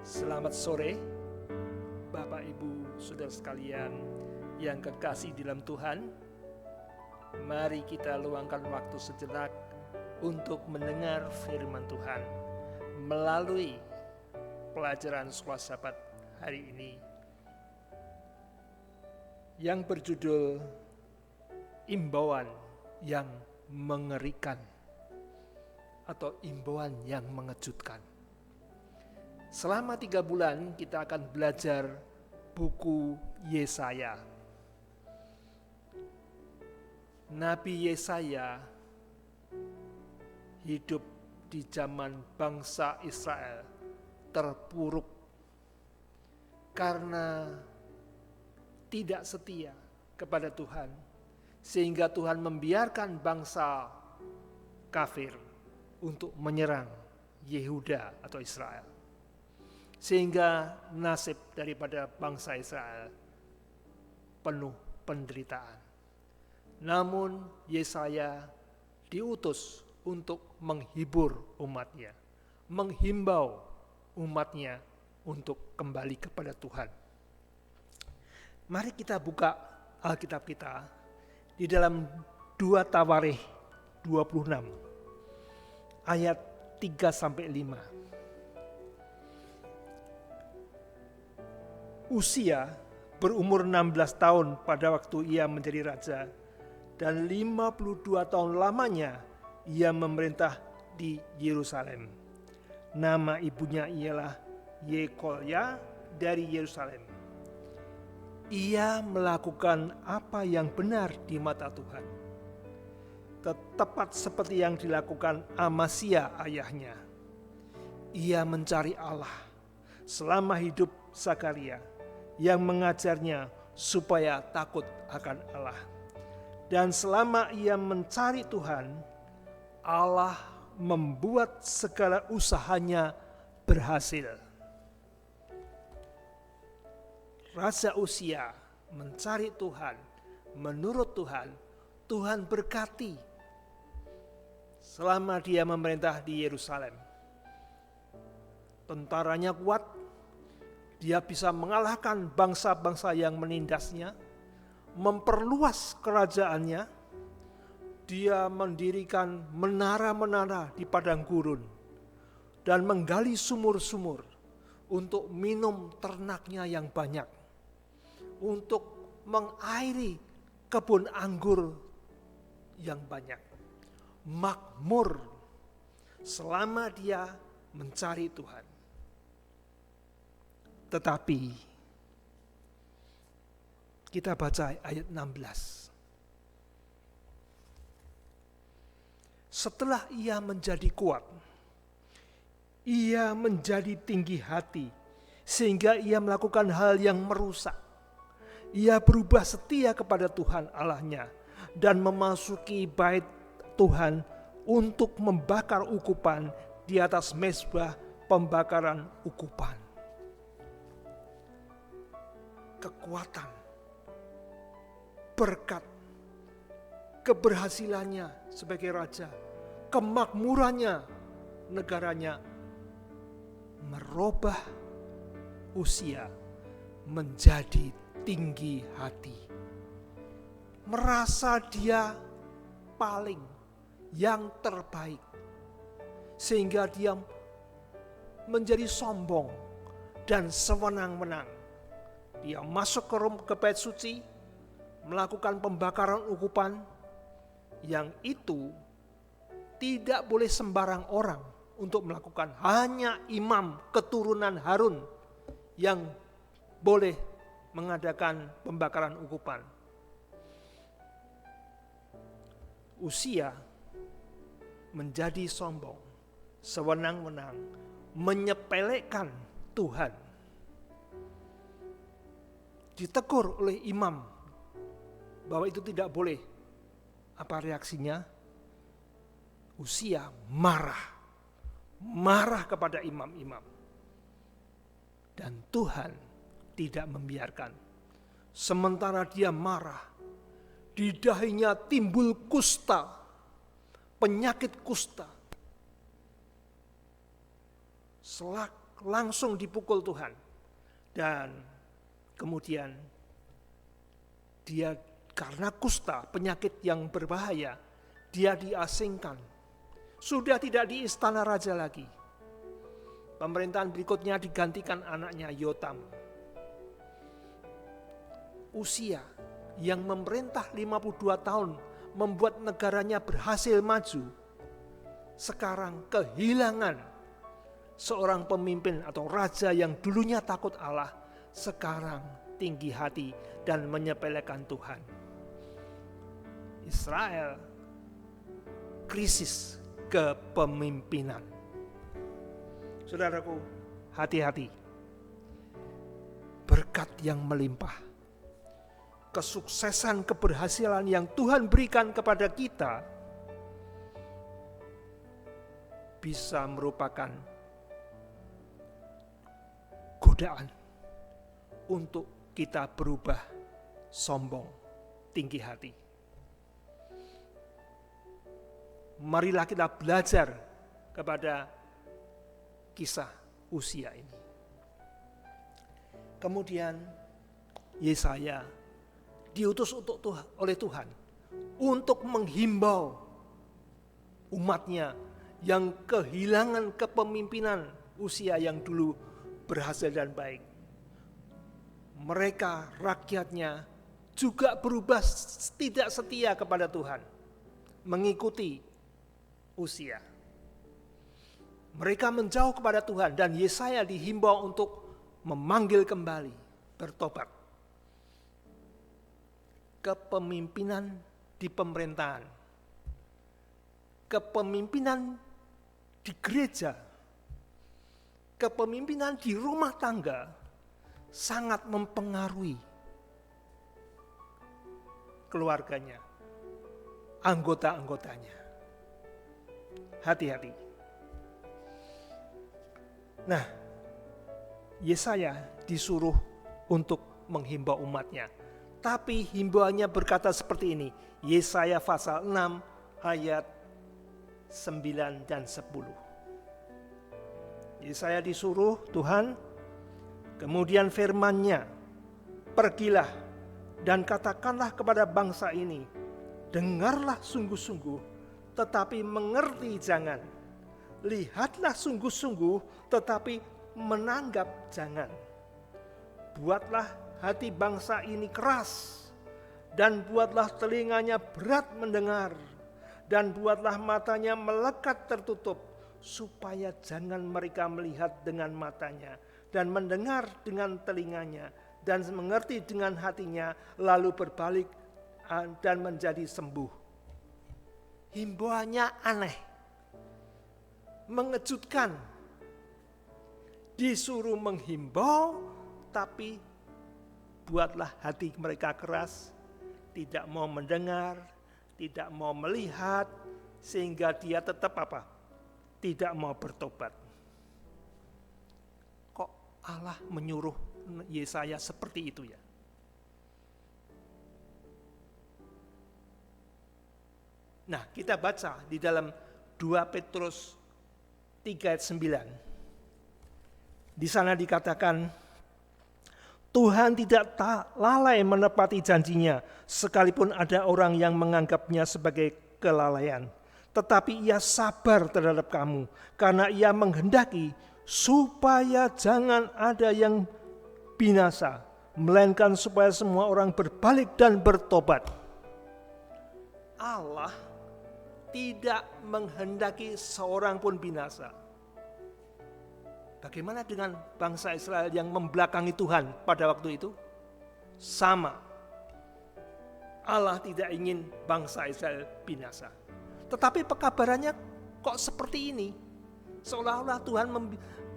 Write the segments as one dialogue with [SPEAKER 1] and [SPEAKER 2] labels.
[SPEAKER 1] Selamat sore, Bapak Ibu Saudara sekalian yang kekasih dalam Tuhan. Mari kita luangkan waktu sejenak untuk mendengar firman Tuhan melalui pelajaran Sekolah Sabat hari ini yang berjudul Imbauan yang Mengerikan atau Imbauan yang Mengejutkan. Selama 3 bulan kita akan belajar buku Yesaya. Nabi Yesaya hidup di zaman bangsa Israel terpuruk karena tidak setia kepada Tuhan, sehingga Tuhan membiarkan bangsa kafir untuk menyerang Yehuda atau Israel. Sehingga nasib daripada bangsa Israel penuh penderitaan. Namun Yesaya diutus untuk menghibur umatnya, menghimbau umatnya untuk kembali kepada Tuhan. Mari kita buka Alkitab kita di dalam 2 Tawarikh 26 ayat 3-5. Uzia berumur 16 tahun pada waktu ia menjadi raja, dan 52 tahun lamanya ia memerintah di Yerusalem. Nama ibunya ialah Yekolya dari Yerusalem. Ia melakukan apa yang benar di mata Tuhan, tepat seperti yang dilakukan Amasya ayahnya. Ia mencari Allah selama hidup Zakaria yang mengajarnya supaya takut akan Allah. Dan selama ia mencari Tuhan, Allah membuat segala usahanya berhasil. Raja Uzia mencari Tuhan, menurut Tuhan, Tuhan berkati selama dia memerintah di Yerusalem. Tentaranya kuat, dia bisa mengalahkan bangsa-bangsa yang menindasnya, memperluas kerajaannya. Dia mendirikan menara-menara di padang gurun dan menggali sumur-sumur untuk minum ternaknya yang banyak, untuk mengairi kebun anggur yang banyak. Makmur selama dia mencari Tuhan. Tetapi kita baca ayat 16. Setelah ia menjadi kuat, ia menjadi tinggi hati sehingga ia melakukan hal yang merusak. Ia berubah setia kepada Tuhan Allahnya dan memasuki bait Tuhan untuk membakar ukupan di atas mezbah pembakaran ukupan. Kekuatan, berkat, keberhasilannya sebagai raja, kemakmurannya, negaranya merubah Uzia menjadi tinggi hati. Merasa dia paling yang terbaik, sehingga dia menjadi sombong dan sewenang-wenang. Dia masuk ke bait suci, melakukan pembakaran ukupan, yang itu tidak boleh sembarang orang untuk melakukan. Hanya imam keturunan Harun yang boleh mengadakan pembakaran ukupan. Uzia menjadi sombong, sewenang-wenang, menyepelekan Tuhan. Ditegur oleh imam bahwa itu tidak boleh. Apa reaksinya? Uzia marah kepada imam-imam. Dan Tuhan tidak membiarkan. Sementara dia marah, di dahinya timbul kusta, penyakit kusta. langsung dipukul Tuhan. Dan kemudian dia karena kusta, penyakit yang berbahaya, dia diasingkan. Sudah tidak di istana raja lagi. Pemerintahan berikutnya digantikan anaknya Yotam. Usia yang memerintah 52 tahun membuat negaranya berhasil maju. Sekarang kehilangan seorang pemimpin atau raja yang dulunya takut Allah, sekarang tinggi hati dan menyepelekan Tuhan. Israel krisis kepemimpinan. Saudaraku, hati-hati. Berkat yang melimpah, kesuksesan, keberhasilan yang Tuhan berikan kepada kita bisa merupakan godaan untuk kita berubah sombong, tinggi hati. Marilah kita belajar kepada kisah Uzia ini. Kemudian Yesaya diutus oleh Tuhan untuk menghimbau umatnya yang kehilangan kepemimpinan Uzia yang dulu berhasil dan baik. Mereka, rakyatnya juga berubah tidak setia kepada Tuhan, mengikuti Uzia. Mereka menjauh kepada Tuhan dan Yesaya dihimbau untuk memanggil kembali, bertobat. Kepemimpinan di pemerintahan, kepemimpinan di gereja, kepemimpinan di rumah tangga sangat mempengaruhi keluarganya, anggota-anggotanya. Hati-hati. Nah, Yesaya disuruh untuk menghimbau umatnya. Tapi himbauannya berkata seperti ini. Yesaya pasal 6 ayat 9 dan 10. Yesaya disuruh Tuhan, kemudian firman-Nya, pergilah dan katakanlah kepada bangsa ini, dengarlah sungguh-sungguh, tetapi mengerti jangan. Lihatlah sungguh-sungguh, tetapi menanggap jangan. Buatlah hati bangsa ini keras, dan buatlah telinganya berat mendengar, dan buatlah matanya melekat tertutup, supaya jangan mereka melihat dengan matanya, dan mendengar dengan telinganya, dan mengerti dengan hatinya, lalu berbalik dan menjadi sembuh. Himbauannya aneh, mengejutkan. Disuruh menghimbau, tapi buatlah hati mereka keras, tidak mau mendengar, tidak mau melihat, sehingga dia tetap apa? Tidak mau bertobat. Kok Allah menyuruh Yesaya seperti itu ya? Nah, kita baca di dalam 2 Petrus 3 ayat 9. Di sana dikatakan, Tuhan tidak lalai menepati janjinya, sekalipun ada orang yang menganggapnya sebagai kelalaian. Tetapi ia sabar terhadap kamu, karena ia menghendaki supaya jangan ada yang binasa, melainkan supaya semua orang berbalik dan bertobat. Allah tidak menghendaki seorang pun binasa. Bagaimana dengan bangsa Israel yang membelakangi Tuhan pada waktu itu? Sama. Allah tidak ingin bangsa Israel binasa. Tetapi pekabarannya kok seperti ini? Seolah-olah Tuhan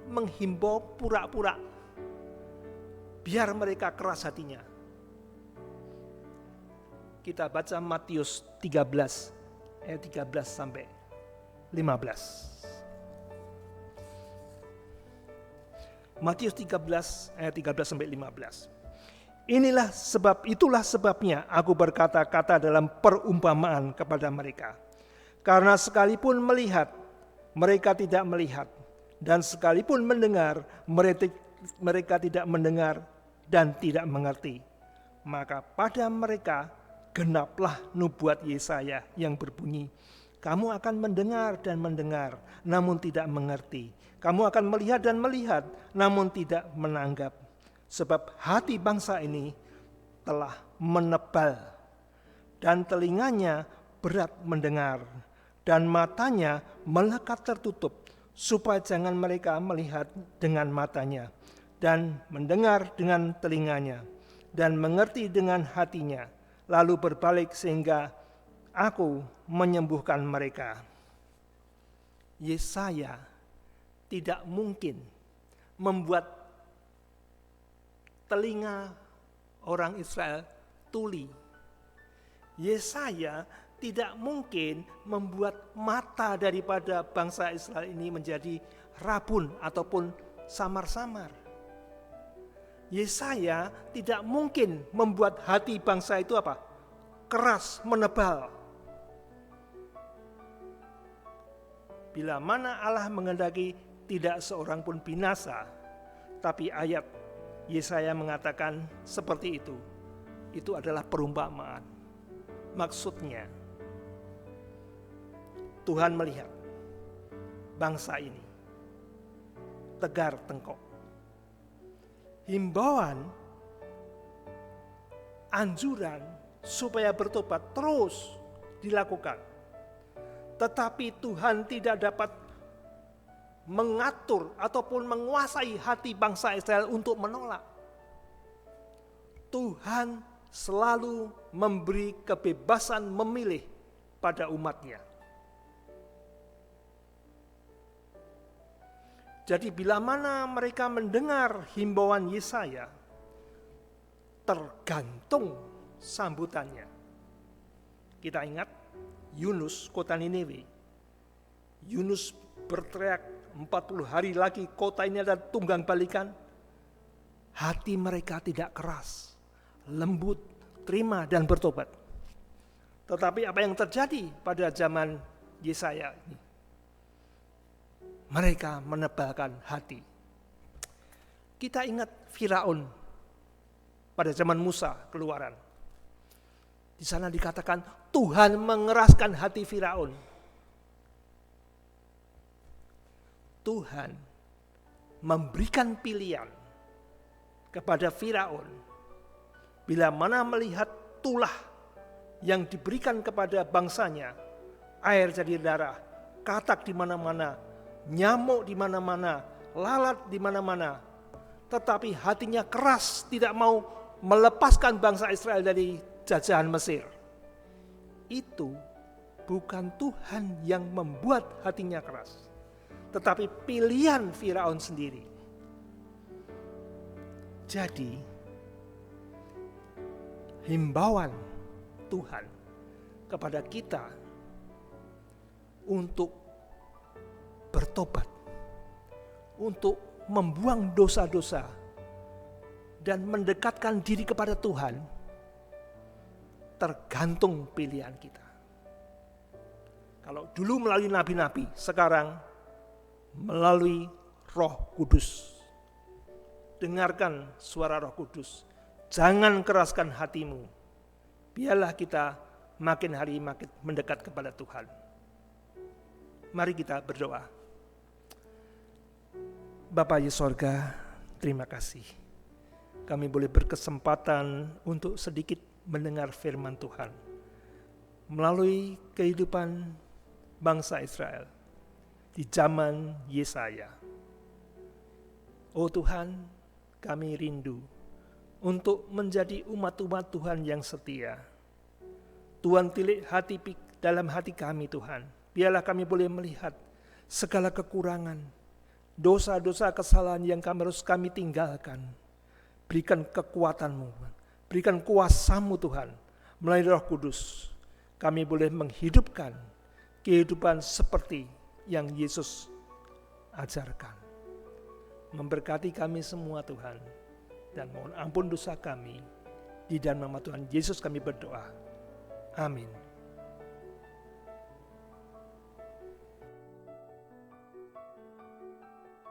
[SPEAKER 1] menghimbau pura-pura. Biar mereka keras hatinya. Kita baca Matius 13 ayat 13 sampai 15. Matius 13 ayat 13 sampai 15. Itulah sebabnya aku berkata-kata dalam perumpamaan kepada mereka. Karena sekalipun melihat, mereka tidak melihat. Dan sekalipun mendengar, mereka tidak mendengar dan tidak mengerti. Maka pada mereka genaplah nubuat Yesaya yang berbunyi, kamu akan mendengar dan mendengar, namun tidak mengerti. Kamu akan melihat dan melihat, namun tidak menanggap. Sebab hati bangsa ini telah menebal, dan telinganya berat mendengar, dan matanya melekat tertutup, supaya jangan mereka melihat dengan matanya, dan mendengar dengan telinganya, dan mengerti dengan hatinya, lalu berbalik sehingga aku menyembuhkan mereka. Yesaya tidak mungkin membuat telinga orang Israel tuli. Yesaya tidak mungkin membuat mata daripada bangsa Israel ini menjadi rabun ataupun samar-samar. Yesaya tidak mungkin membuat hati bangsa itu apa? Keras, menebal. Bila mana Allah menghendaki tidak seorang pun binasa, tapi ayat Yesaya mengatakan seperti itu. Itu adalah perumpamaan. Maksudnya, Tuhan melihat bangsa ini tegar tengkok. Himbauan, anjuran supaya bertobat terus dilakukan. Tetapi Tuhan tidak dapat mengatur ataupun menguasai hati bangsa Israel untuk menolak. Tuhan selalu memberi kebebasan memilih pada umatnya. Jadi bila mana mereka mendengar himbauan Yesaya, tergantung sambutannya. Kita ingat Yunus, kota Niniwe. Yunus berteriak 40 hari lagi kota ini ada tunggang balikan. Hati mereka tidak keras, lembut, terima dan bertobat. Tetapi apa yang terjadi pada zaman Yesaya ini? Mereka menebalkan hati. Kita ingat Firaun pada zaman Musa Keluaran. Di sana dikatakan Tuhan mengeraskan hati Firaun. Tuhan memberikan pilihan kepada Firaun. Bila mana melihat tulah yang diberikan kepada bangsanya, air jadi darah, katak di mana-mana, nyamuk di mana-mana, lalat di mana-mana, tetapi hatinya keras, tidak mau melepaskan bangsa Israel dari jajahan Mesir. Itu bukan Tuhan yang membuat hatinya keras, tetapi pilihan Firaun sendiri. Jadi, himbauan Tuhan kepada kita untuk bertobat, untuk membuang dosa-dosa dan mendekatkan diri kepada Tuhan, tergantung pilihan kita. Kalau dulu melalui nabi-nabi, sekarang melalui Roh Kudus. Dengarkan suara Roh Kudus. Jangan keraskan hatimu. Biarlah kita makin hari makin mendekat kepada Tuhan. Mari kita berdoa. Bapa di sorga, terima kasih. Kami boleh berkesempatan untuk sedikit mendengar firman Tuhan melalui kehidupan bangsa Israel di zaman Yesaya. Oh Tuhan, kami rindu untuk menjadi umat-umat Tuhan yang setia. Tuhan tilik dalam hati kami Tuhan. Biarlah kami boleh melihat segala kekurangan, dosa-dosa kesalahan yang harus kami tinggalkan. Berikan kekuatan-Mu, berikan kuasa-Mu Tuhan. Melalui Roh Kudus, kami boleh menghidupkan kehidupan seperti yang Yesus ajarkan. Memberkati kami semua Tuhan, dan mohon ampun dosa kami. Di dalam nama Tuhan Yesus kami berdoa. Amin.